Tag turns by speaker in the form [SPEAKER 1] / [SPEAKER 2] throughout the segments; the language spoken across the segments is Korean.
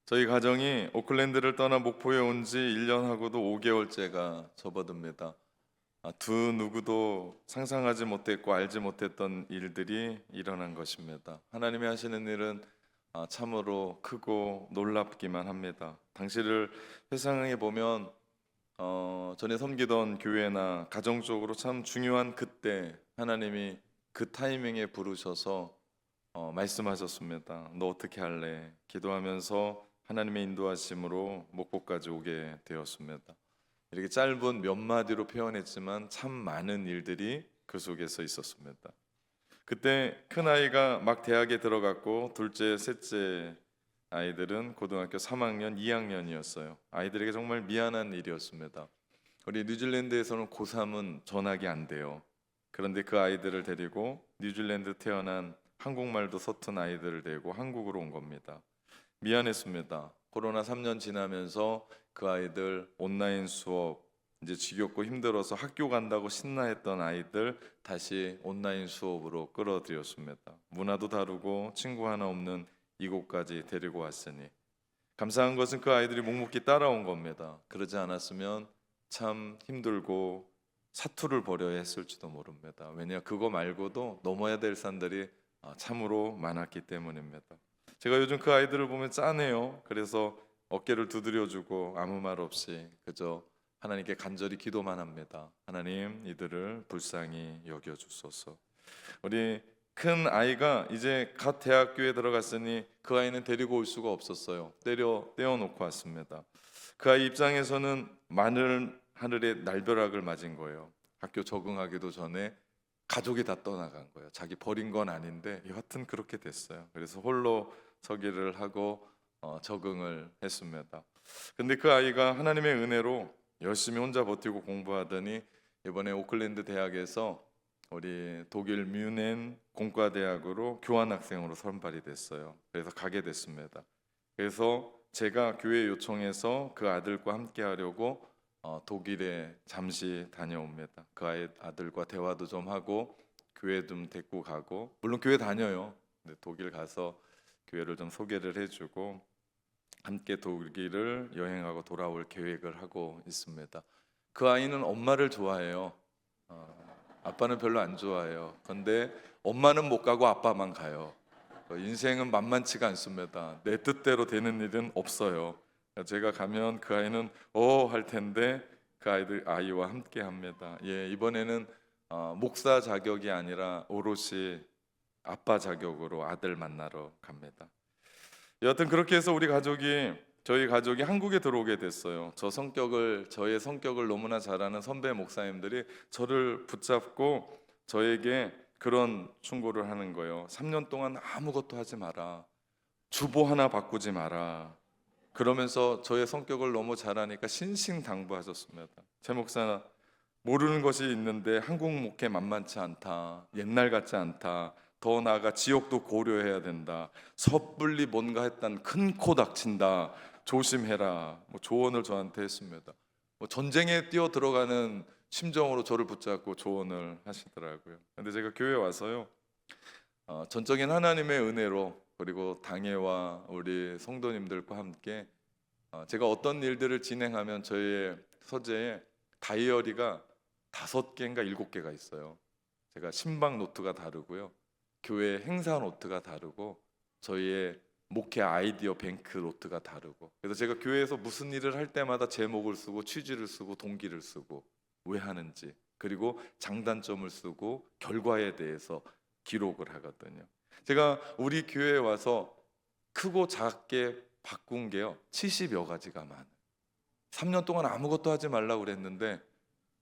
[SPEAKER 1] 저희 가정이 오클랜드를 떠나 목포에 온 지 1년하고도 5개월째가 접어듭니다. 두 누구도 상상하지 못했고 알지 못했던 일들이 일어난 것입니다. 하나님이 하시는 일은 참으로 크고 놀랍기만 합니다. 당시를 회상해 보면 전에 섬기던 교회나 가정적으로 참 중요한 그때 하나님이 그 타이밍에 부르셔서 말씀하셨습니다. 너 어떻게 할래? 기도하면서 하나님의 인도하심으로 목포까지 오게 되었습니다. 이렇게 짧은 몇 마디로 표현했지만 참 많은 일들이 그 속에서 있었습니다. 그때 큰 아이가 막 대학에 들어갔고 둘째, 셋째 아이들은 고등학교 3학년, 2학년이었어요. 아이들에게 정말 미안한 일이었습니다. 우리 뉴질랜드에서는 고3은 전학이 안 돼요. 그런데 그 아이들을 데리고 뉴질랜드 태어난 한국말도 서툰 아이들을 데리고 한국으로 온 겁니다. 미안했습니다. 코로나 3년 지나면서 그 아이들 온라인 수업 이제 지겹고 힘들어서 학교 간다고 신나했던 아이들 다시 온라인 수업으로 끌어들였습니다. 문화도 다르고 친구 하나 없는 이곳까지 데리고 왔으니 감사한 것은 그 아이들이 묵묵히 따라온 겁니다. 그러지 않았으면 참 힘들고 사투를 벌여야 했을지도 모릅니다. 왜냐 그거 말고도 넘어야 될 산들이 참으로 많았기 때문입니다. 제가 요즘 그 아이들을 보면 짠해요. 그래서 어깨를 두드려주고 아무 말 없이 그저 하나님께 간절히 기도만 합니다. 하나님 이들을 불쌍히 여겨주소서. 우리 큰 아이가 이제 갓 대학교에 들어갔으니 그 아이는 데리고 올 수가 없었어요. 떼어놓고 왔습니다. 그 아이 입장에서는 마늘 하늘에 날벼락을 맞은 거예요. 학교 적응하기도 전에 가족이 다 떠나간 거예요. 자기 버린 건 아닌데 여하튼 그렇게 됐어요. 그래서 홀로 서기를 하고 적응을 했습니다. 근데 그 아이가 하나님의 은혜로 열심히 혼자 버티고 공부하더니 이번에 오클랜드 대학에서 우리 독일 뮌헨 공과대학으로 교환학생으로 선발이 됐어요. 그래서 가게 됐습니다. 그래서 제가 교회 요청해서 그 아들과 함께 하려고 독일에 잠시 다녀옵니다. 그 아들과 대화도 좀 하고 교회 좀 데리고 가고 물론 교회 다녀요. 근데 독일 가서 교회를 좀 소개를 해주고 함께 독일을 여행하고 돌아올 계획을 하고 있습니다. 그 아이는 엄마를 좋아해요. 아빠는 별로 안 좋아해요. 근데 엄마는 못 가고 아빠만 가요. 인생은 만만치가 않습니다. 내 뜻대로 되는 일은 없어요. 제가 가면 그 아이는 할 텐데 그 아이와 함께 합니다. 이번에는 목사 자격이 아니라 오롯이 아빠 자격으로 아들 만나러 갑니다. 여하튼 그렇게 해서 저희 가족이 한국에 들어오게 됐어요. 저의 성격을 너무나 잘 아는 선배 목사님들이 저를 붙잡고 저에게 그런 충고를 하는 거예요. 3년 동안 아무것도 하지 마라. 주보 하나 바꾸지 마라. 그러면서 저의 성격을 너무 잘 아니까 신신당부하셨습니다. 제 목사 모르는 것이 있는데 한국 목회 만만치 않다. 옛날 같지 않다. 더 나아가 지옥도 고려해야 된다. 섣불리 뭔가 했단 큰 코 닥친다. 조심해라. 조언을 저한테 했습니다. 전쟁에 뛰어 들어가는 심정으로 저를 붙잡고 조언을 하시더라고요. 근데 제가 교회 와서요. 전적인 하나님의 은혜로 그리고 당회와 우리 성도님들과 함께 제가 어떤 일들을 진행하면 저의 서재에 다이어리가 5개인가 7개가 있어요. 제가 신방 노트가 다르고요. 교회 행사 노트가 다르고 저희의 목회 아이디어 뱅크 노트가 다르고 그래서 제가 교회에서 무슨 일을 할 때마다 제목을 쓰고 취지를 쓰고 동기를 쓰고 왜 하는지 그리고 장단점을 쓰고 결과에 대해서 기록을 하거든요. 제가 우리 교회에 와서 크고 작게 바꾼 게요 70여 가지가 많아요. 3년 동안 아무것도 하지 말라고 그랬는데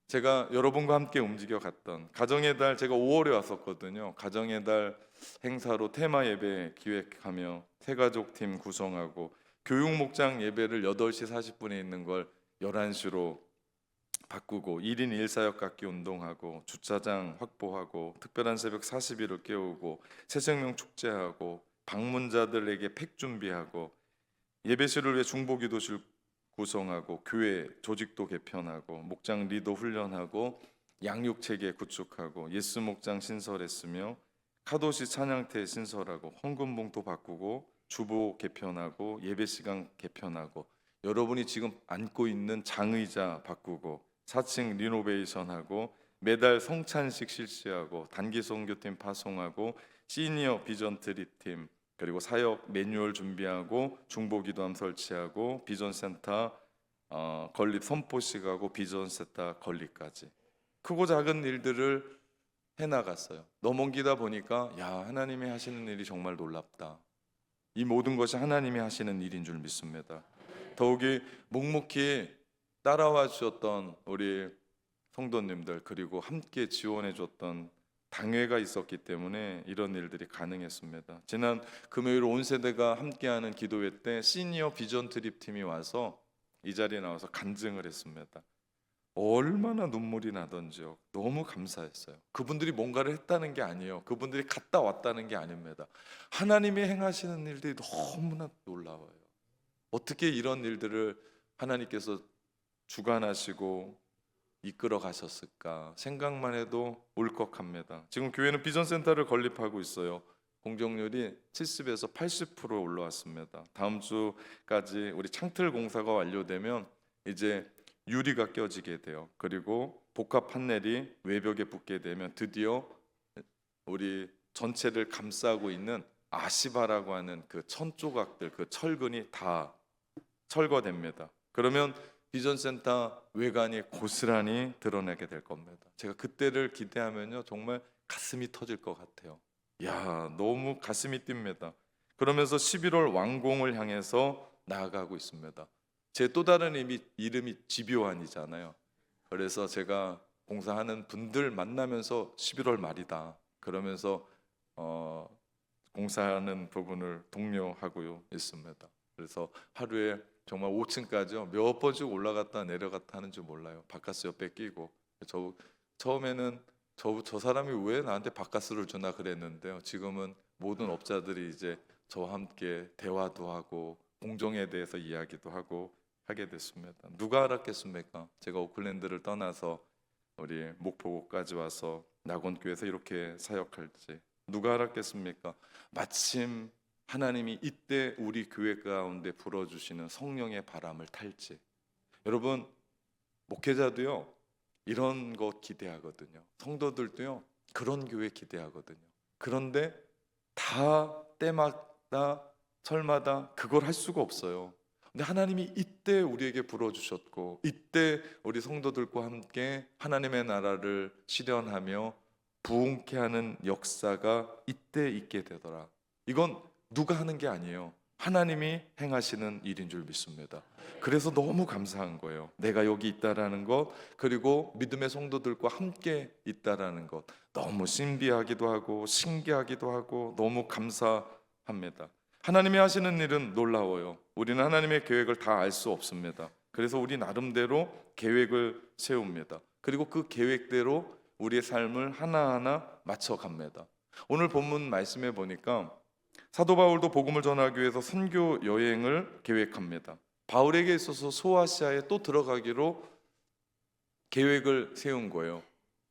[SPEAKER 1] 제가 여러분과 함께 움직여 갔던 가정의 달 제가 5월에 왔었거든요. 가정의 달 행사로 테마 예배 기획하며 새가족팀 구성하고 교육 목장 예배를 8시 40분에 있는 걸 11시로 바꾸고 1인 1사역 갖기 운동하고 주차장 확보하고 특별한 새벽 40일을 깨우고 새생명 축제하고 방문자들에게 팩 준비하고 예배실을 위해 중보기도실 구성하고 교회 조직도 개편하고 목장 리더 훈련하고 양육체계 구축하고 예수 목장 신설했으며 카도시 찬양태 신설하고 헌금 봉투 바꾸고 주보 개편하고 예배 시간 개편하고 여러분이 지금 앉고 있는 장의자 바꾸고 4층 리노베이션하고 매달 성찬식 실시하고 단기 선교팀 파송하고 시니어 비전 드립팀 그리고 사역 매뉴얼 준비하고 중보기도함 설치하고 비전센터 건립 선포식하고 비전센터 건립까지 크고 작은 일들을 해나갔어요. 넘어기다 보니까 야, 하나님이 하시는 일이 정말 놀랍다. 이 모든 것이 하나님이 하시는 일인 줄 믿습니다. 더욱이 묵묵히 따라와 주셨던 우리 성도님들 그리고 함께 지원해 줬던 당회가 있었기 때문에 이런 일들이 가능했습니다. 지난 금요일 온 세대가 함께하는 기도회 때 시니어 비전 트립 팀이 와서 이 자리에 나와서 간증을 했습니다. 얼마나 눈물이 나던지요. 너무 감사했어요. 그분들이 뭔가를 했다는 게 아니에요. 그분들이 갔다 왔다는 게 아닙니다. 하나님이 행하시는 일들이 너무나 놀라워요. 어떻게 이런 일들을 하나님께서 주관하시고 이끌어 가셨을까 생각만 해도 울컥합니다. 지금 교회는 비전센터를 건립하고 있어요. 공정률이 70에서 80% 올라왔습니다. 다음 주까지 우리 창틀 공사가 완료되면 이제 유리가 껴지게 돼요. 그리고 복합 판넬이 외벽에 붙게 되면 드디어 우리 전체를 감싸고 있는 아시바라고 하는 그 천조각들, 그 철근이 다 철거됩니다. 그러면 비전센터 외관이 고스란히 드러나게 될 겁니다. 제가 그때를 기대하면요 정말 가슴이 터질 것 같아요. 야, 너무 가슴이 뜁니다. 그러면서 11월 완공을 향해서 나아가고 있습니다. 제 또 다른 이름이 지교환이잖아요. 그래서 제가 공사하는 분들 만나면서 11월 말이다 그러면서 공사하는 부분을 독려하고 있습니다. 그래서 하루에 정말 5층까지요 몇 번씩 올라갔다 내려갔다 하는 줄 몰라요. 바카스 옆에 끼고 처음에는 저 사람이 왜 나한테 바카스를 주나 그랬는데요. 지금은 모든 업자들이 이제 저와 함께 대화도 하고 공정에 대해서 이야기도 하고 하게 됐습니다. 누가 알았겠습니까? 제가 오클랜드를 떠나서 우리 목포까지 와서 낙원교회에서 이렇게 사역할지 누가 알았겠습니까? 마침 하나님이 이때 우리 교회 가운데 불어주시는 성령의 바람을 탈지. 여러분 목회자도요 이런 것 기대하거든요. 성도들도요 그런 교회 기대하거든요. 그런데 다 때마다 철마다 그걸 할 수가 없어요. 근데 하나님이 이때 우리에게 불어주셨고 이때 우리 성도들과 함께 하나님의 나라를 실현하며 부흥케 하는 역사가 이때 있게 되더라. 이건 누가 하는 게 아니에요. 하나님이 행하시는 일인 줄 믿습니다. 그래서 너무 감사한 거예요. 내가 여기 있다라는 것 그리고 믿음의 성도들과 함께 있다라는 것 너무 신비하기도 하고 신기하기도 하고 너무 감사합니다. 하나님이 하시는 일은 놀라워요. 우리는 하나님의 계획을 다 알 수 없습니다. 그래서 우리 나름대로 계획을 세웁니다. 그리고 그 계획대로 우리의 삶을 하나하나 맞춰갑니다. 오늘 본문 말씀해 보니까 사도 바울도 복음을 전하기 위해서 선교 여행을 계획합니다. 바울에게 있어서 소아시아에 또 들어가기로 계획을 세운 거예요.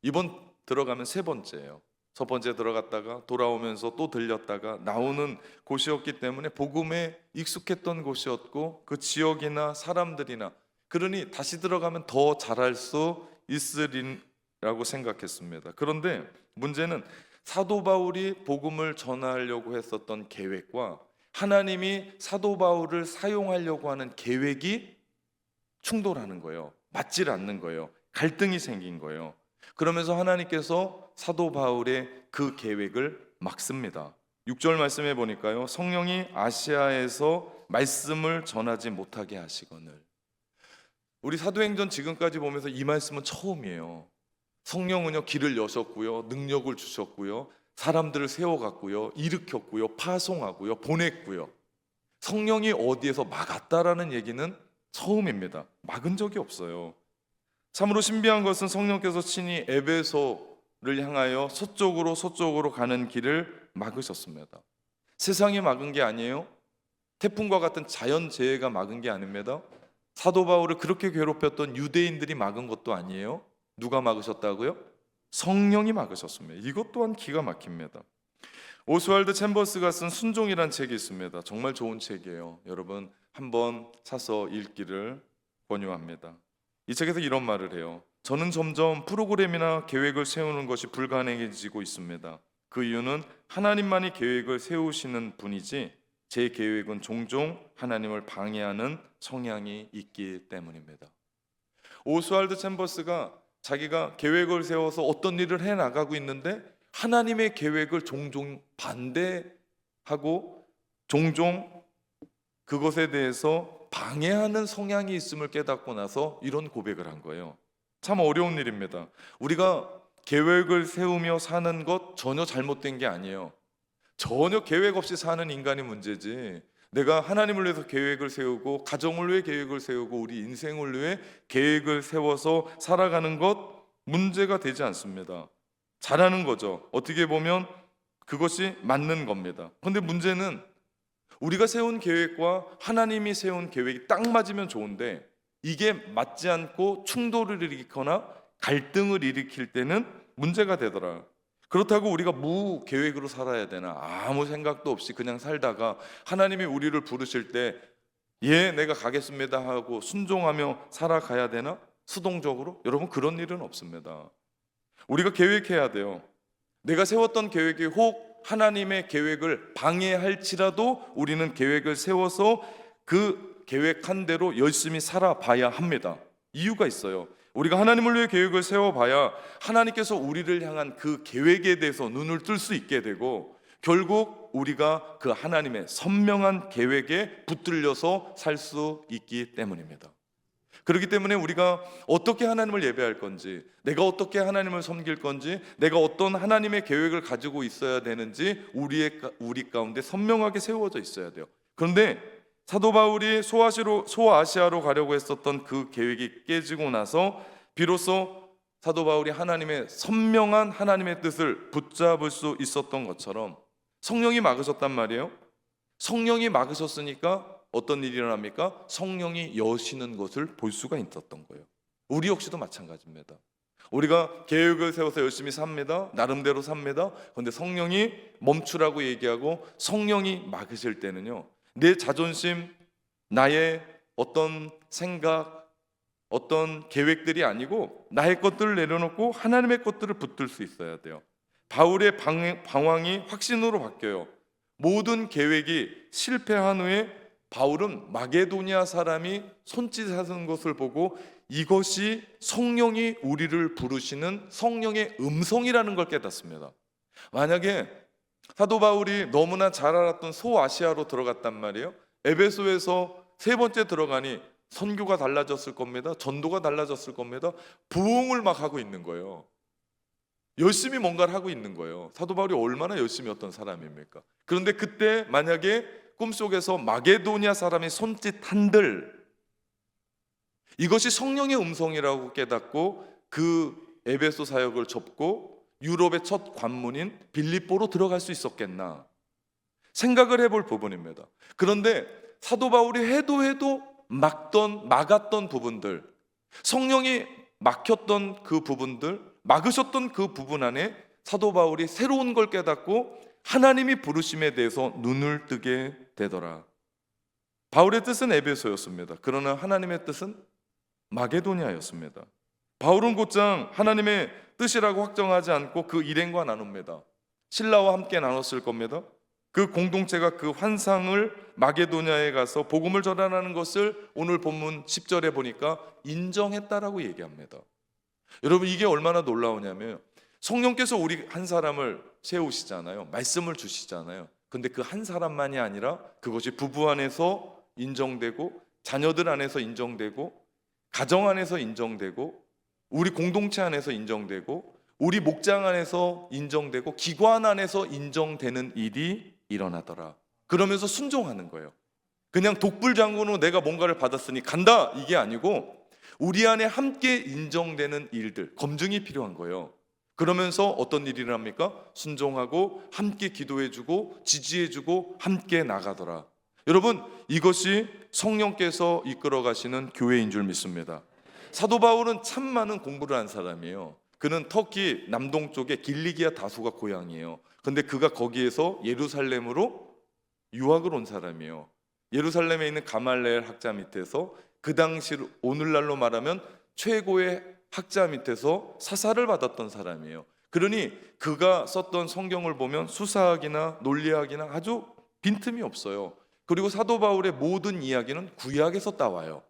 [SPEAKER 1] 이번 들어가면 세 번째예요. 첫 번째 들어갔다가 돌아오면서 또 들렸다가 나오는 곳이었기 때문에 복음에 익숙했던 곳이었고 그 지역이나 사람들이나 그러니 다시 들어가면 더 잘할 수 있으리라고 생각했습니다. 그런데 문제는 사도 바울이 복음을 전하려고 했었던 계획과 하나님이 사도 바울을 사용하려고 하는 계획이 충돌하는 거예요. 맞질 않는 거예요. 갈등이 생긴 거예요. 그러면서 하나님께서 사도 바울의 그 계획을 막습니다. 6절 말씀해 보니까요. 성령이 아시아에서 말씀을 전하지 못하게 하시거늘. 우리 사도행전 지금까지 보면서 이 말씀은 처음이에요. 성령은요 길을 여셨고요 능력을 주셨고요 사람들을 세워갔고요 일으켰고요 파송하고요 보냈고요 성령이 어디에서 막았다라는 얘기는 처음입니다. 막은 적이 없어요. 참으로 신비한 것은 성령께서 친히 에베소를 향하여 서쪽으로 가는 길을 막으셨습니다. 세상이 막은 게 아니에요. 태풍과 같은 자연재해가 막은 게 아닙니다. 사도 바울을 그렇게 괴롭혔던 유대인들이 막은 것도 아니에요. 누가 막으셨다고요? 성령이 막으셨습니다. 이것 또한 기가 막힙니다. 오스왈드 챔버스가 쓴 순종이란 책이 있습니다. 정말 좋은 책이에요. 여러분 한번 사서 읽기를 권유합니다. 이 책에서 이런 말을 해요. 저는 점점 프로그램이나 계획을 세우는 것이 불가능해지고 있습니다. 그 이유는 하나님만이 계획을 세우시는 분이지 제 계획은 종종 하나님을 방해하는 성향이 있기 때문입니다. 오스왈드 챔버스가 자기가 계획을 세워서 어떤 일을 해나가고 있는데 하나님의 계획을 종종 반대하고 종종 그것에 대해서 방해하는 성향이 있음을 깨닫고 나서 이런 고백을 한 거예요. 참 어려운 일입니다. 우리가 계획을 세우며 사는 것 전혀 잘못된 게 아니에요. 전혀 계획 없이 사는 인간이 문제지, 내가 하나님을 위해서 계획을 세우고 가정을 위해 계획을 세우고 우리 인생을 위해 계획을 세워서 살아가는 것 문제가 되지 않습니다. 잘하는 거죠. 어떻게 보면 그것이 맞는 겁니다. 그런데 문제는 우리가 세운 계획과 하나님이 세운 계획이 딱 맞으면 좋은데 이게 맞지 않고 충돌을 일으키거나 갈등을 일으킬 때는 문제가 되더라. 그렇다고 우리가 무계획으로 살아야 되나? 아무 생각도 없이 그냥 살다가 하나님이 우리를 부르실 때 예, 내가 가겠습니다 하고 순종하며 살아가야 되나? 수동적으로? 여러분 그런 일은 없습니다. 우리가 계획해야 돼요. 내가 세웠던 계획이 혹 하나님의 계획을 방해할지라도 우리는 계획을 세워서 그 계획한 대로 열심히 살아봐야 합니다. 이유가 있어요. 우리가 하나님을 위해 계획을 세워봐야 하나님께서 우리를 향한 그 계획에 대해서 눈을 뜰 수 있게 되고 결국 우리가 그 하나님의 선명한 계획에 붙들려서 살 수 있기 때문입니다. 그렇기 때문에 우리가 어떻게 하나님을 예배할 건지, 내가 어떻게 하나님을 섬길 건지, 내가 어떤 하나님의 계획을 가지고 있어야 되는지 우리 가운데 선명하게 세워져 있어야 돼요. 그런데 사도 바울이 소아시아로 가려고 했었던 그 계획이 깨지고 나서 비로소 사도 바울이 하나님의 선명한 하나님의 뜻을 붙잡을 수 있었던 것처럼 성령이 막으셨단 말이에요. 성령이 막으셨으니까 어떤 일이 일어납니까? 성령이 여시는 것을 볼 수가 있었던 거예요. 우리 역시도 마찬가지입니다. 우리가 계획을 세워서 열심히 삽니다. 나름대로 삽니다. 그런데 성령이 멈추라고 얘기하고 성령이 막으실 때는요, 내 자존심, 나의 어떤 생각, 어떤 계획들이 아니고 나의 것들을 내려놓고 하나님의 것들을 붙들 수 있어야 돼요. 바울의 방황이 확신으로 바뀌어요. 모든 계획이 실패한 후에 바울은 마게도니아 사람이 손짓하는 것을 보고 이것이 성령이 우리를 부르시는 성령의 음성이라는 걸 깨닫습니다. 만약에 사도 바울이 너무나 잘 알았던 소아시아로 들어갔단 말이에요. 에베소에서 세 번째 들어가니 선교가 달라졌을 겁니다. 전도가 달라졌을 겁니다. 부흥을 막 하고 있는 거예요. 열심히 뭔가를 하고 있는 거예요. 사도 바울이 얼마나 열심히 했던 사람입니까? 그런데 그때 만약에 꿈속에서 마게도니아 사람이 손짓한들 이것이 성령의 음성이라고 깨닫고 그 에베소 사역을 접고 유럽의 첫 관문인 빌립보로 들어갈 수 있었겠나 생각을 해볼 부분입니다. 그런데 사도 바울이 해도 막았던 부분들, 성령이 막혔던 그 부분들, 막으셨던 그 부분 안에 사도 바울이 새로운 걸 깨닫고 하나님이 부르심에 대해서 눈을 뜨게 되더라. 바울의 뜻은 에베소였습니다. 그러나 하나님의 뜻은 마게도니아였습니다. 바울은 곧장 하나님의 뜻이라고 확정하지 않고 그 일행과 나눕니다. 신라와 함께 나눴을 겁니다. 그 공동체가 그 환상을 마게도니아에 가서 복음을 전하는 것을 오늘 본문 10절에 보니까 인정했다라고 얘기합니다. 여러분 이게 얼마나 놀라우냐면 성령께서 우리 한 사람을 세우시잖아요. 말씀을 주시잖아요. 근데 그 한 사람만이 아니라 그것이 부부 안에서 인정되고 자녀들 안에서 인정되고 가정 안에서 인정되고 우리 공동체 안에서 인정되고 우리 목장 안에서 인정되고 기관 안에서 인정되는 일이 일어나더라. 그러면서 순종하는 거예요. 그냥 독불장군으로 내가 뭔가를 받았으니 간다 이게 아니고 우리 안에 함께 인정되는 일들, 검증이 필요한 거예요. 그러면서 어떤 일이 일어납니까? 순종하고 함께 기도해주고 지지해주고 함께 나가더라. 여러분 이것이 성령께서 이끌어 가시는 교회인 줄 믿습니다. 사도 바울은 참 많은 공부를 한 사람이에요. 그는 터키 남동쪽의 길리기아 다소가 고향이에요. 근데 그가 거기에서 예루살렘으로 유학을 온 사람이에요. 예루살렘에 있는 가말레엘 학자 밑에서 그 당시 오늘날로 말하면 최고의 학자 밑에서 사사를 받았던 사람이에요. 그러니 그가 썼던 성경을 보면 수사학이나 논리학이나 아주 빈틈이 없어요. 그리고 사도 바울의 모든 이야기는 구약에서 따와요.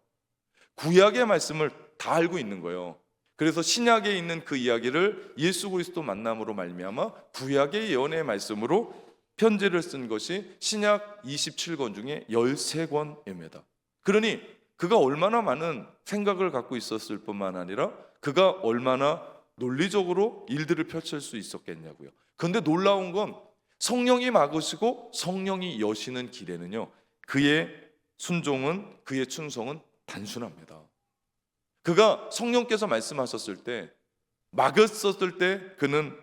[SPEAKER 1] 구약의 말씀을 다 알고 있는 거예요. 그래서 신약에 있는 그 이야기를 예수 그리스도 만남으로 말미암아 구약의 예언의 말씀으로 편지를 쓴 것이 신약 27권 중에 13권입니다. 그러니 그가 얼마나 많은 생각을 갖고 있었을 뿐만 아니라 그가 얼마나 논리적으로 일들을 펼칠 수 있었겠냐고요. 그런데 놀라운 건 성령이 막으시고 성령이 여시는 길에는요, 그의 순종은, 그의 충성은 단순합니다. 그가 성령께서 말씀하셨을 때, 막았었을 때 그는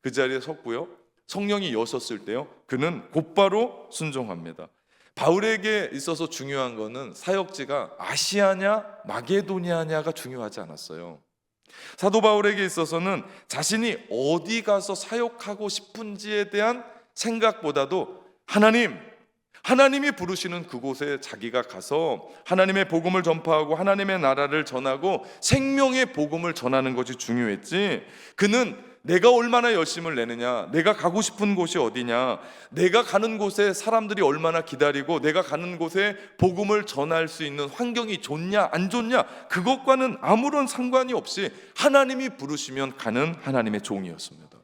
[SPEAKER 1] 그 자리에 섰고요, 성령이 여셨을 때요, 그는 곧바로 순종합니다. 바울에게 있어서 중요한 것은 사역지가 아시아냐 마게도니아냐가 중요하지 않았어요. 사도 바울에게 있어서는 자신이 어디 가서 사역하고 싶은지에 대한 생각보다도 하나님이 부르시는 그곳에 자기가 가서 하나님의 복음을 전파하고 하나님의 나라를 전하고 생명의 복음을 전하는 것이 중요했지, 그는 내가 얼마나 열심을 내느냐, 내가 가고 싶은 곳이 어디냐, 내가 가는 곳에 사람들이 얼마나 기다리고 내가 가는 곳에 복음을 전할 수 있는 환경이 좋냐 안 좋냐, 그것과는 아무런 상관이 없이 하나님이 부르시면 가는 하나님의 종이었습니다.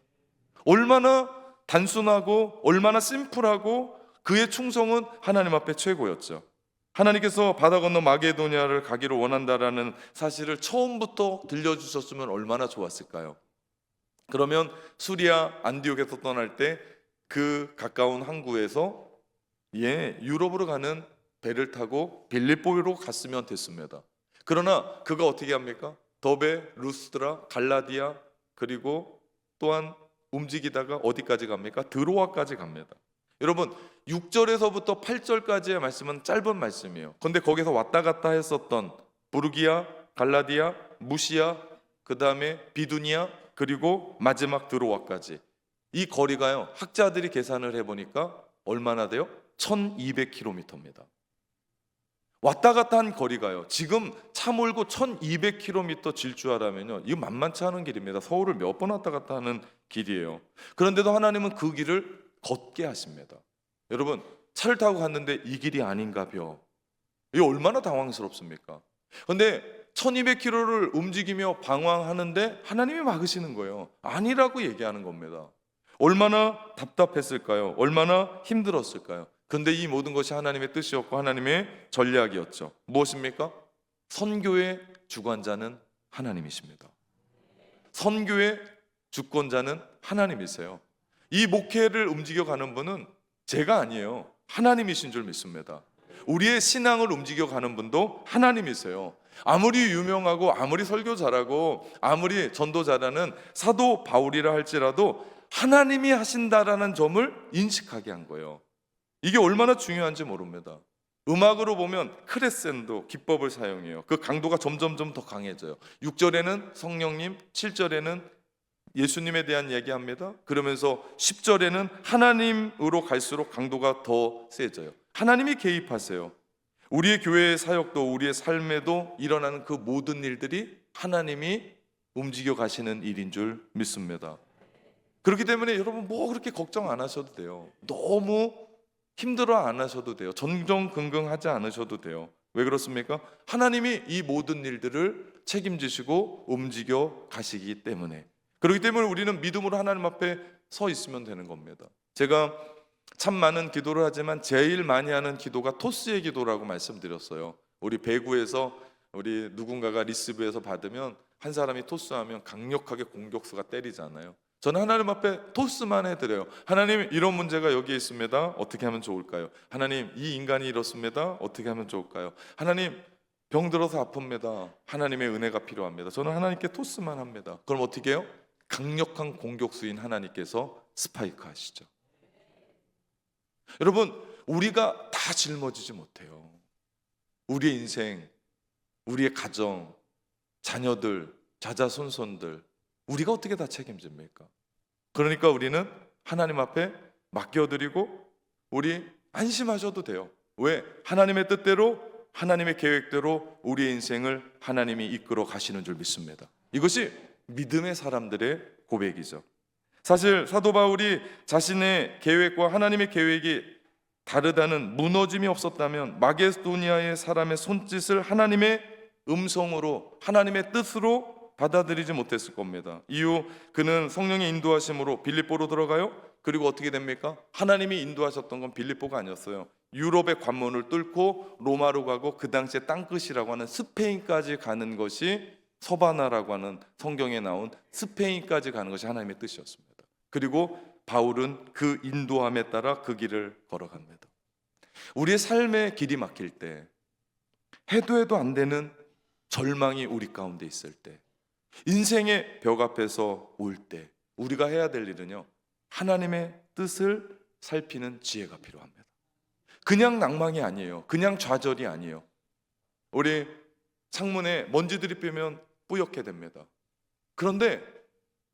[SPEAKER 1] 얼마나 단순하고 얼마나 심플하고 그의 충성은 하나님 앞에 최고였죠. 하나님께서 바다 건너 마게도니아를 가기를 원한다라는 사실을 처음부터 들려주셨으면 얼마나 좋았을까요? 그러면 수리아 안디옥에서 떠날 때 그 가까운 항구에서 유럽으로 가는 배를 타고 빌립보로 갔으면 됐습니다. 그러나 그가 어떻게 합니까? 더베, 루스드라, 갈라디아, 그리고 또한 움직이다가 어디까지 갑니까? 드로아까지 갑니다. 여러분, 6절에서부터 8절까지의 말씀은 짧은 말씀이에요. 그런데 거기서 왔다 갔다 했었던 부르기아, 갈라디아, 무시아, 그 다음에 비두니아, 그리고 마지막 드로아까지, 이 거리가요, 학자들이 계산을 해보니까 얼마나 돼요? 1200km입니다. 왔다 갔다 한 거리가요, 지금 차 몰고 1200km 질주하라면요, 이거 만만치 않은 길입니다. 서울을 몇 번 왔다 갔다 하는 길이에요. 그런데도 하나님은 그 길을 걷게 하십니다. 여러분, 차를 타고 갔는데 이 길이 아닌가벼, 이게 얼마나 당황스럽습니까? 그런데 1200km를 움직이며 방황하는데 하나님이 막으시는 거예요. 아니라고 얘기하는 겁니다. 얼마나 답답했을까요? 얼마나 힘들었을까요? 그런데 이 모든 것이 하나님의 뜻이었고 하나님의 전략이었죠. 무엇입니까? 선교의 주관자는 하나님이십니다. 선교의 주권자는 하나님이세요. 이 목회를 움직여가는 분은 제가 아니에요. 하나님이신 줄 믿습니다. 우리의 신앙을 움직여가는 분도 하나님이세요. 아무리 유명하고 아무리 설교 잘하고 아무리 전도 잘하는 사도 바울이라 할지라도 하나님이 하신다라는 점을 인식하게 한 거예요. 이게 얼마나 중요한지 모릅니다. 음악으로 보면 크레센도 기법을 사용해요. 그 강도가 점점점 더 강해져요. 6절에는 성령님, 7절에는 예수님에 대한 얘기합니다. 그러면서 10절에는 하나님으로 갈수록 강도가 더 세져요. 하나님이 개입하세요. 우리의 교회의 사역도 우리의 삶에도 일어나는 그 모든 일들이 하나님이 움직여 가시는 일인 줄 믿습니다. 그렇기 때문에 여러분 뭐 그렇게 걱정 안 하셔도 돼요. 너무 힘들어 안 하셔도 돼요. 전전긍긍하지 않으셔도 돼요. 왜 그렇습니까? 하나님이 이 모든 일들을 책임지시고 움직여 가시기 때문에. 그렇기 때문에 우리는 믿음으로 하나님 앞에 서 있으면 되는 겁니다. 제가 참 많은 기도를 하지만 제일 많이 하는 기도가 토스의 기도라고 말씀드렸어요. 우리 배구에서 우리 누군가가 리시브에서 받으면 한 사람이 토스하면 강력하게 공격수가 때리잖아요. 저는 하나님 앞에 토스만 해드려요. 하나님, 이런 문제가 여기에 있습니다. 어떻게 하면 좋을까요? 하나님, 이 인간이 이렇습니다. 어떻게 하면 좋을까요? 하나님, 병들어서 아픕니다. 하나님의 은혜가 필요합니다. 저는 하나님께 토스만 합니다. 그럼 어떻게 해요? 강력한 공격수인 하나님께서 스파이크 하시죠. 여러분, 우리가 다 짊어지지 못해요. 우리의 인생, 우리의 가정, 자녀들, 자자손손들, 우리가 어떻게 다 책임집니까? 그러니까 우리는 하나님 앞에 맡겨드리고 우리 안심하셔도 돼요. 왜? 하나님의 뜻대로, 하나님의 계획대로 우리의 인생을 하나님이 이끌어 가시는 줄 믿습니다. 이것이 믿음의 사람들의 고백이죠. 사실 사도 바울이 자신의 계획과 하나님의 계획이 다르다는 무너짐이 없었다면 마게도니아의 사람의 손짓을 하나님의 음성으로, 하나님의 뜻으로 받아들이지 못했을 겁니다. 이후 그는 성령의 인도하심으로 빌립보로 들어가요. 그리고 어떻게 됩니까? 하나님이 인도하셨던 건 빌립보가 아니었어요. 유럽의 관문을 뚫고 로마로 가고 그 당시에 땅끝이라고 하는 스페인까지 가는 것이, 서바나라고 하는 성경에 나온 스페인까지 가는 것이 하나님의 뜻이었습니다. 그리고 바울은 그 인도함에 따라 그 길을 걸어갑니다. 우리의 삶의 길이 막힐 때, 해도 안 되는 절망이 우리 가운데 있을 때, 인생의 벽 앞에서 올 때 우리가 해야 될 일은요, 하나님의 뜻을 살피는 지혜가 필요합니다. 그냥 낭망이 아니에요. 그냥 좌절이 아니에요. 우리 창문에 먼지들이 빼면 뿌옇게 됩니다. 그런데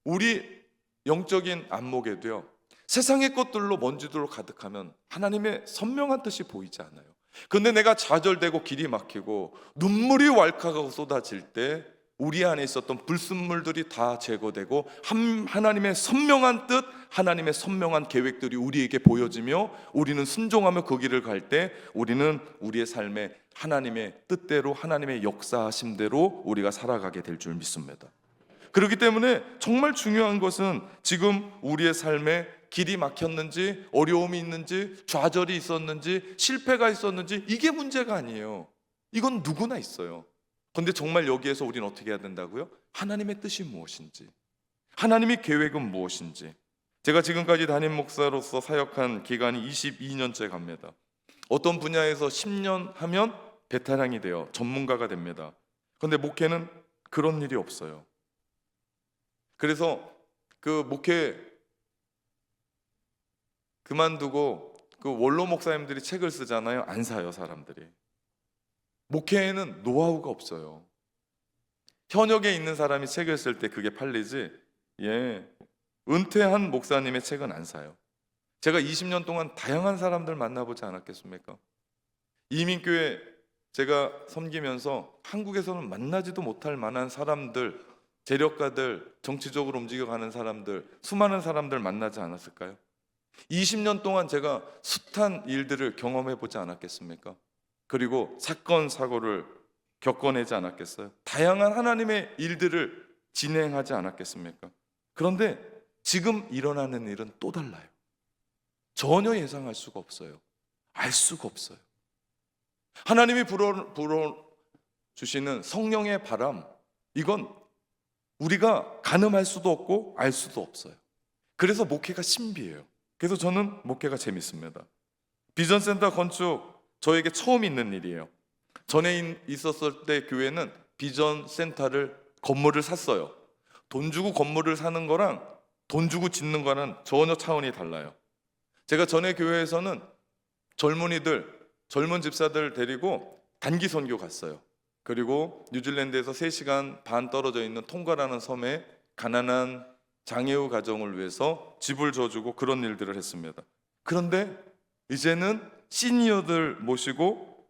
[SPEAKER 1] 우리 영적인 안목에도요, 세상의 것들로 먼지들로 가득하면 하나님의 선명한 뜻이 보이지 않아요. 그런데 내가 좌절되고 길이 막히고 눈물이 왈칵하고 쏟아질 때 우리 안에 있었던 불순물들이 다 제거되고 하나님의 선명한 뜻, 하나님의 선명한 계획들이 우리에게 보여지며 우리는 순종하며 그 길을 갈 때 우리는 우리의 삶에 하나님의 뜻대로, 하나님의 역사하심대로 우리가 살아가게 될 줄 믿습니다. 그렇기 때문에 정말 중요한 것은 지금 우리의 삶에 길이 막혔는지, 어려움이 있는지, 좌절이 있었는지, 실패가 있었는지, 이게 문제가 아니에요. 이건 누구나 있어요. 그런데 정말 여기에서 우리는 어떻게 해야 된다고요? 하나님의 뜻이 무엇인지, 하나님의 계획은 무엇인지. 제가 지금까지 담임 목사로서 사역한 기간이 22년째 갑니다. 어떤 분야에서 10년 하면 베테랑이 돼요. 전문가가 됩니다. 그런데 목회는 그런 일이 없어요. 그래서 그 목회 그만두고 그 원로 목사님들이 책을 쓰잖아요. 안 사요, 사람들이. 목회에는 노하우가 없어요. 현역에 있는 사람이 책을 쓸 때 그게 팔리지, 은퇴한 목사님의 책은 안 사요. 제가 20년 동안 다양한 사람들 만나보지 않았겠습니까? 이민교회 제가 섬기면서 한국에서는 만나지도 못할 만한 사람들, 재력가들, 정치적으로 움직여가는 사람들, 수많은 사람들 만나지 않았을까요? 20년 동안 제가 숱한 일들을 경험해보지 않았겠습니까? 그리고 사건, 사고를 겪어내지 않았겠어요? 다양한 하나님의 일들을 진행하지 않았겠습니까? 그런데 지금 일어나는 일은 또 달라요. 전혀 예상할 수가 없어요. 알 수가 없어요. 하나님이 불어주시는 성령의 바람, 이건 우리가 가늠할 수도 없고 알 수도 없어요. 그래서 목회가 신비해요. 그래서 저는 목회가 재밌습니다. 비전센터 건축, 저에게 처음 있는 일이에요. 전에 있었을 때 교회는 비전센터를, 건물을 샀어요. 돈 주고 건물을 사는 거랑 돈 주고 짓는 거는 전혀 차원이 달라요. 제가 전에 교회에서는 젊은 집사들 데리고 단기 선교 갔어요. 그리고 뉴질랜드에서 3시간 반 떨어져 있는 통가라는 섬에 가난한 장애우 가정을 위해서 집을 줘주고 그런 일들을 했습니다. 그런데 이제는 시니어들 모시고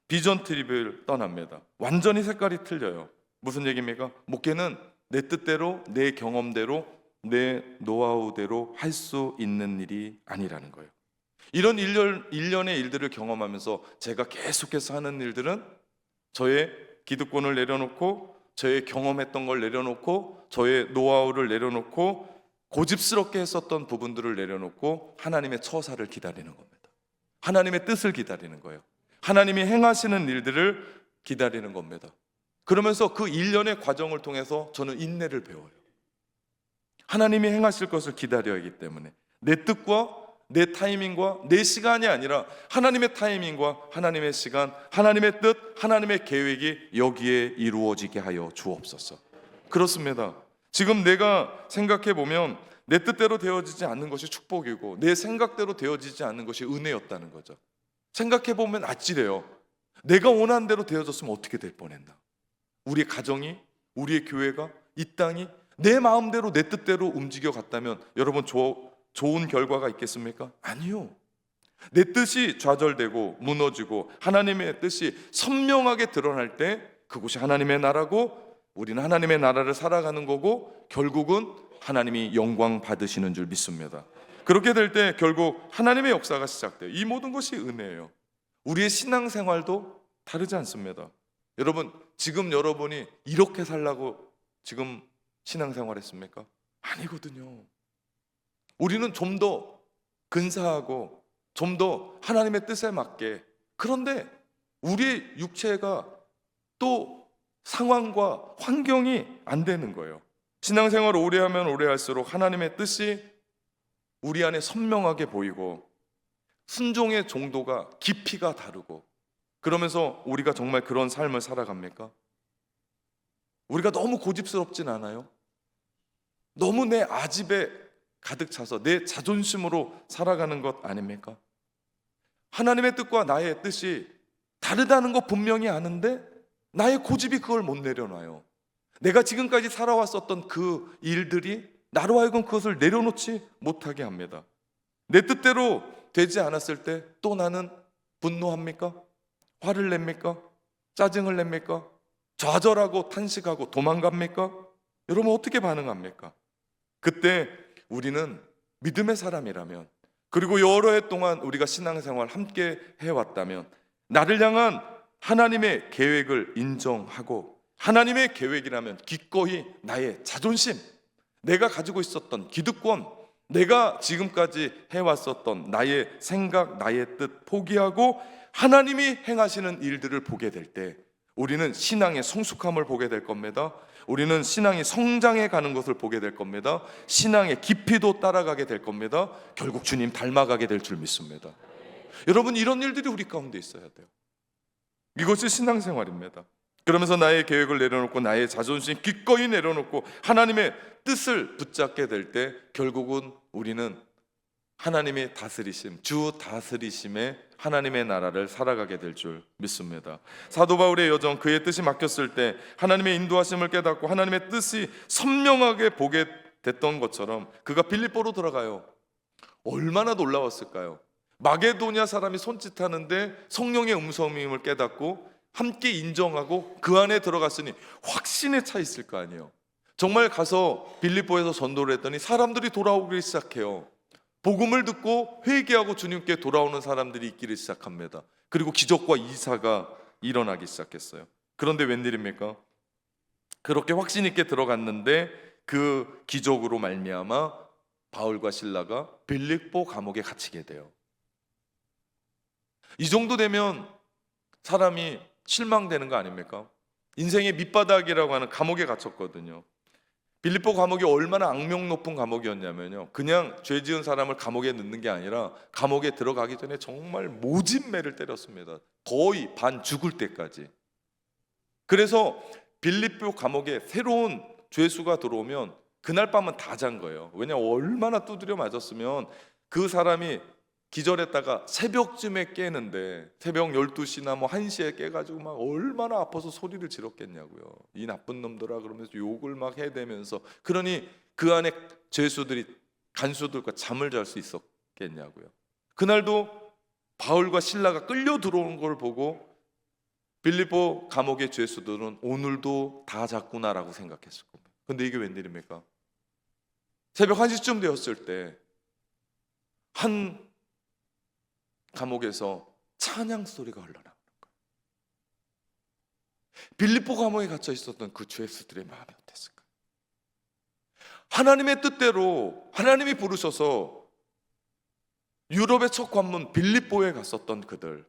[SPEAKER 1] 비전 트립을 떠납니다. 완전히 색깔이 틀려요. 무슨 얘기입니까? 목회는 내 뜻대로, 내 경험대로, 내 노하우대로 할 수 있는 일이 아니라는 거예요. 이런 일련의 일들을 경험하면서 제가 계속해서 하는 일들은 저의 기득권을 내려놓고, 저의 경험했던 걸 내려놓고, 저의 노하우를 내려놓고, 고집스럽게 했었던 부분들을 내려놓고 하나님의 처사를 기다리는 겁니다. 하나님의 뜻을 기다리는 거예요. 하나님이 행하시는 일들을 기다리는 겁니다. 그러면서 그 일련의 과정을 통해서 저는 인내를 배워요. 하나님이 행하실 것을 기다려야 하기 때문에 내 뜻과 내 타이밍과 내 시간이 아니라 하나님의 타이밍과 하나님의 시간, 하나님의 뜻, 하나님의 계획이 여기에 이루어지게 하여 주옵소서. 그렇습니다. 지금 내가 생각해 보면 내 뜻대로 되어지지 않는 것이 축복이고 내 생각대로 되어지지 않는 것이 은혜였다는 거죠. 생각해 보면 아찔해요. 내가 원하는 대로 되어졌으면 어떻게 될 뻔했나. 우리의 가정이, 우리의 교회가, 이 땅이 내 마음대로 내 뜻대로 움직여 갔다면 여러분 좋은 결과가 있겠습니까? 아니요. 내 뜻이 좌절되고 무너지고 하나님의 뜻이 선명하게 드러날 때 그곳이 하나님의 나라고 우리는 하나님의 나라를 살아가는 거고 결국은 하나님이 영광 받으시는 줄 믿습니다. 그렇게 될 때 결국 하나님의 역사가 시작돼요. 이 모든 것이 은혜예요. 우리의 신앙생활도 다르지 않습니다. 여러분, 지금 여러분이 이렇게 살라고 지금 신앙생활 했습니까? 아니거든요. 우리는 좀 더 근사하고 좀 더 하나님의 뜻에 맞게, 그런데 우리의 육체가 또 상황과 환경이 안 되는 거예요. 신앙생활을 오래 하면 오래 할수록 하나님의 뜻이 우리 안에 선명하게 보이고 순종의 정도가 깊이가 다르고, 그러면서 우리가 정말 그런 삶을 살아갑니까? 우리가 너무 고집스럽진 않아요? 너무 내 아집에 가득 차서 내 자존심으로 살아가는 것 아닙니까? 하나님의 뜻과 나의 뜻이 다르다는 거 분명히 아는데 나의 고집이 그걸 못 내려놔요. 내가 지금까지 살아왔었던 그 일들이 나로 하여금 그것을 내려놓지 못하게 합니다. 내 뜻대로 되지 않았을 때 또 나는 분노합니까? 화를 냅니까? 짜증을 냅니까? 좌절하고 탄식하고 도망갑니까? 여러분 어떻게 반응합니까? 그때 우리는 믿음의 사람이라면, 그리고 여러 해 동안 우리가 신앙생활 함께 해왔다면 나를 향한 하나님의 계획을 인정하고, 하나님의 계획이라면 기꺼이 나의 자존심, 내가 가지고 있었던 기득권, 내가 지금까지 해왔었던 나의 생각, 나의 뜻 포기하고 하나님이 행하시는 일들을 보게 될 때 우리는 신앙의 성숙함을 보게 될 겁니다. 우리는 신앙이 성장해 가는 것을 보게 될 겁니다. 신앙의 깊이도 따라가게 될 겁니다. 결국 주님 닮아가게 될 줄 믿습니다. 여러분, 이런 일들이 우리 가운데 있어야 돼요. 이것이 신앙생활입니다. 그러면서 나의 계획을 내려놓고 나의 자존심 기꺼이 내려놓고 하나님의 뜻을 붙잡게 될 때 결국은 우리는 하나님의 다스리심, 주 다스리심의 하나님의 나라를 살아가게 될 줄 믿습니다. 사도 바울의 여정, 그의 뜻이 막혔을 때 하나님의 인도하심을 깨닫고 하나님의 뜻이 선명하게 보게 됐던 것처럼 그가 빌립보로 들어가요. 얼마나 놀라웠을까요? 마게도냐 사람이 손짓하는데 성령의 음성임을 깨닫고 함께 인정하고 그 안에 들어갔으니 확신에 차 있을 거 아니에요. 정말 가서 빌립보에서 전도를 했더니 사람들이 돌아오기 시작해요. 복음을 듣고 회개하고 주님께 돌아오는 사람들이 있기를 시작합니다. 그리고 기적과 이사가 일어나기 시작했어요. 그런데 웬일입니까? 그렇게 확신 있게 들어갔는데 그 기적으로 말미암아 바울과 실라가 빌립보 감옥에 갇히게 돼요. 이 정도 되면 사람이 실망되는 거 아닙니까? 인생의 밑바닥이라고 하는 감옥에 갇혔거든요. 빌립보 감옥이 얼마나 악명 높은 감옥이었냐면요, 그냥 죄 지은 사람을 감옥에 넣는 게 아니라 감옥에 들어가기 전에 정말 모진매를 때렸습니다. 거의 반 죽을 때까지. 그래서 빌립보 감옥에 새로운 죄수가 들어오면 그날 밤은 다 잔 거예요. 왜냐하면 얼마나 두드려 맞았으면 그 사람이 기절했다가 새벽쯤에 깨는데, 새벽 12시나 뭐 1시에 깨가지고 막 얼마나 아파서 소리를 지렀겠냐고요. 이 나쁜 놈들아 그러면서 욕을 막 해대면서. 그러니 그 안에 죄수들이, 간수들과 잠을 잘 수 있었겠냐고요. 그날도 바울과 실라가 끌려 들어오는 걸 보고 빌립보 감옥의 죄수들은 오늘도 다 잤구나라고 생각했을 겁니다. 근데 이게 웬일입니까? 새벽 1시쯤 되었을 때 한 감옥에서 찬양 소리가 흘러나오는 거예요. 빌립보 감옥에 갇혀 있었던 그 죄수들의 마음이 어땠을까? 하나님의 뜻대로 하나님이 부르셔서 유럽의 첫 관문 빌립보에 갔었던 그들,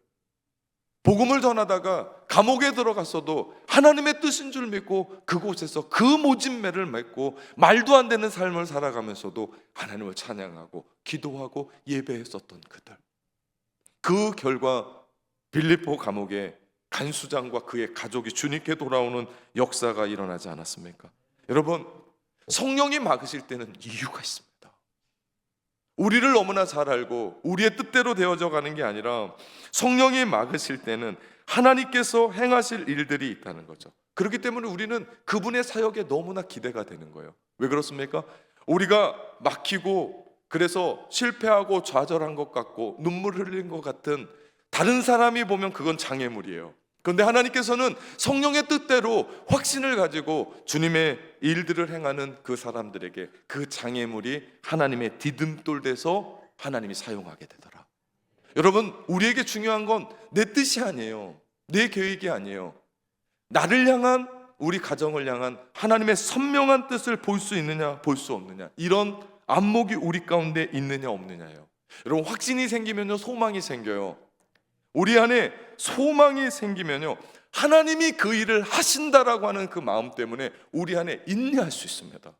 [SPEAKER 1] 복음을 전하다가 감옥에 들어갔어도 하나님의 뜻인 줄 믿고 그곳에서 그 모진매를 맺고 말도 안 되는 삶을 살아가면서도 하나님을 찬양하고 기도하고 예배했었던 그들, 그 결과 빌립보 감옥에 간수장과 그의 가족이 주님께 돌아오는 역사가 일어나지 않았습니까? 여러분, 성령이 막으실 때는 이유가 있습니다. 우리를 너무나 잘 알고 우리의 뜻대로 되어져 가는 게 아니라 성령이 막으실 때는 하나님께서 행하실 일들이 있다는 거죠. 그렇기 때문에 우리는 그분의 사역에 너무나 기대가 되는 거예요. 왜 그렇습니까? 우리가 막히고 그래서 실패하고 좌절한 것 같고 눈물 흘린 것 같은 다른 사람이 보면 그건 장애물이에요. 그런데 하나님께서는 성령의 뜻대로 확신을 가지고 주님의 일들을 행하는 그 사람들에게 그 장애물이 하나님의 디딤돌 돼서 하나님이 사용하게 되더라. 여러분, 우리에게 중요한 건 내 뜻이 아니에요. 내 계획이 아니에요. 나를 향한, 우리 가정을 향한 하나님의 선명한 뜻을 볼 수 있느냐 볼 수 없느냐, 이런 안목이 우리 가운데 있느냐 없느냐예요. 여러분, 확신이 생기면요 소망이 생겨요. 우리 안에 소망이 생기면요 하나님이 그 일을 하신다라고 하는 그 마음 때문에 우리 안에 인내할 수 있습니다.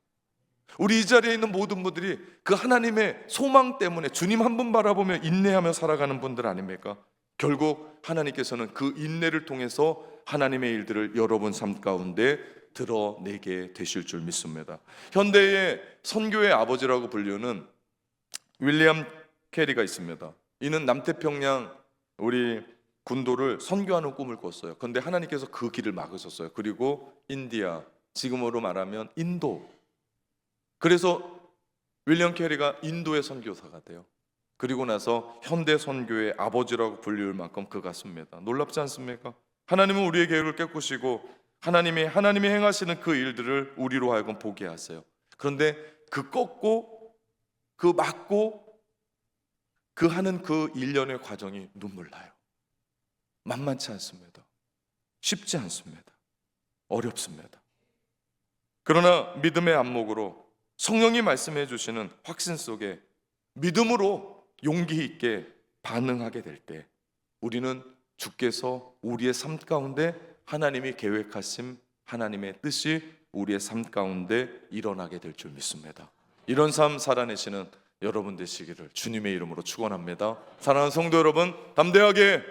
[SPEAKER 1] 우리 이 자리에 있는 모든 분들이 그 하나님의 소망 때문에 주님 한 분 바라보며 인내하며 살아가는 분들 아닙니까? 결국 하나님께서는 그 인내를 통해서 하나님의 일들을 여러분 삶 가운데 드러내게 되실 줄 믿습니다. 현대의 선교의 아버지라고 불리는 윌리엄 캐리가 있습니다. 이는 남태평양 우리 군도를 선교하는 꿈을 꿨어요. 그런데 하나님께서 그 길을 막으셨어요. 그리고 인디아, 지금으로 말하면 인도. 그래서 윌리엄 캐리가 인도의 선교사가 돼요. 그리고 나서 현대 선교의 아버지라고 불릴 만큼 그가 씁니다. 놀랍지 않습니까? 하나님은 우리의 계획을 깨꾸시고 하나님이 행하시는 그 일들을 우리로 하여금 보게 하세요. 그런데 그 꺾고 그 막고 그 하는 그 일련의 과정이 눈물 나요. 만만치 않습니다. 쉽지 않습니다. 어렵습니다. 그러나 믿음의 안목으로 성령이 말씀해 주시는 확신 속에 믿음으로 용기 있게 반응하게 될 때 우리는 주께서 우리의 삶 가운데 하나님이 계획하신 하나님의 뜻이 우리의 삶 가운데 일어나게 될 줄 믿습니다. 이런 삶 살아내시는 여러분 되시기를 주님의 이름으로 축원합니다. 사랑하는 성도 여러분, 담대하게